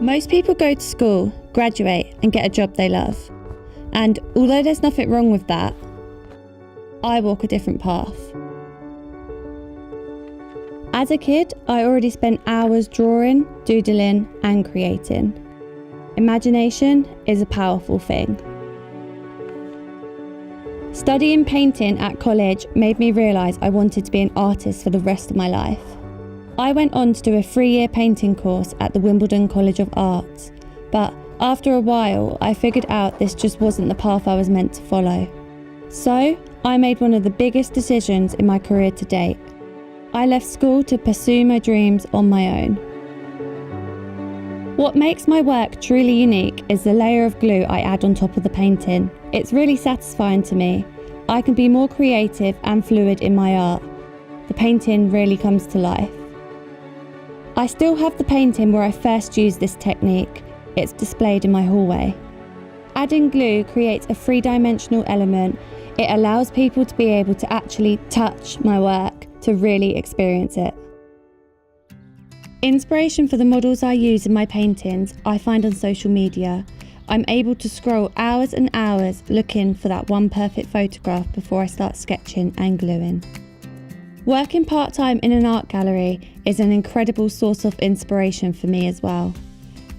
Most people go to school, graduate and get a job they love. And although there's nothing wrong with that, I walk a different path. As a kid, I already spent hours drawing, doodling and creating. Imagination is a powerful thing. Studying painting at college made me realise I wanted to be an artist for the rest of my life. I went on to do a 3-year painting course at the Wimbledon College of Arts, but after a while I figured out this just wasn't the path I was meant to follow. So I made one of the biggest decisions in my career to date. I left school to pursue my dreams on my own. What makes my work truly unique is the layer of glue I add on top of the painting. It's really satisfying to me. I can be more creative and fluid in my art. The painting really comes to life. I still have the painting where I first used this technique. It's displayed in my hallway. Adding glue creates a 3-dimensional element. It allows people to be able to actually touch my work, to really experience it. Inspiration for the models I use in my paintings I find on social media. I'm able to scroll hours and hours looking for that one perfect photograph before I start sketching and gluing. Working part-time in an art gallery is an incredible source of inspiration for me as well.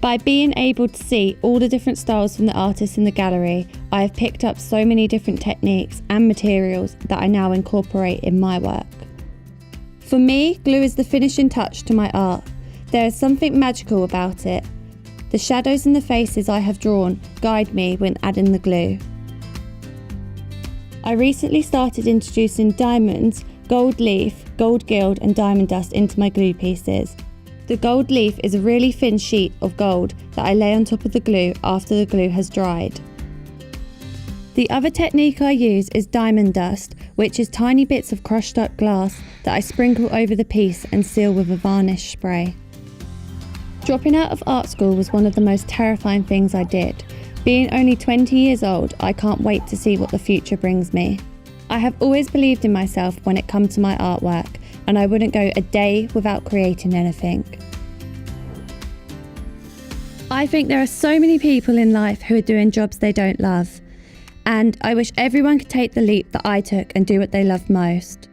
By being able to see all the different styles from the artists in the gallery, I have picked up so many different techniques and materials that I now incorporate in my work. For me, glue is the finishing touch to my art. There is something magical about it. The shadows and the faces I have drawn guide me when adding the glue. I recently started introducing diamonds, gold leaf, gold gild and diamond dust into my glue pieces. The gold leaf is a really thin sheet of gold that I lay on top of the glue after the glue has dried. The other technique I use is diamond dust, which is tiny bits of crushed up glass that I sprinkle over the piece and seal with a varnish spray. Dropping out of art school was one of the most terrifying things I did. Being only 20 years old, I can't wait to see what the future brings me. I have always believed in myself when it comes to my artwork, and I wouldn't go a day without creating anything. I think there are so many people in life who are doing jobs they don't love, and I wish everyone could take the leap that I took and do what they love most.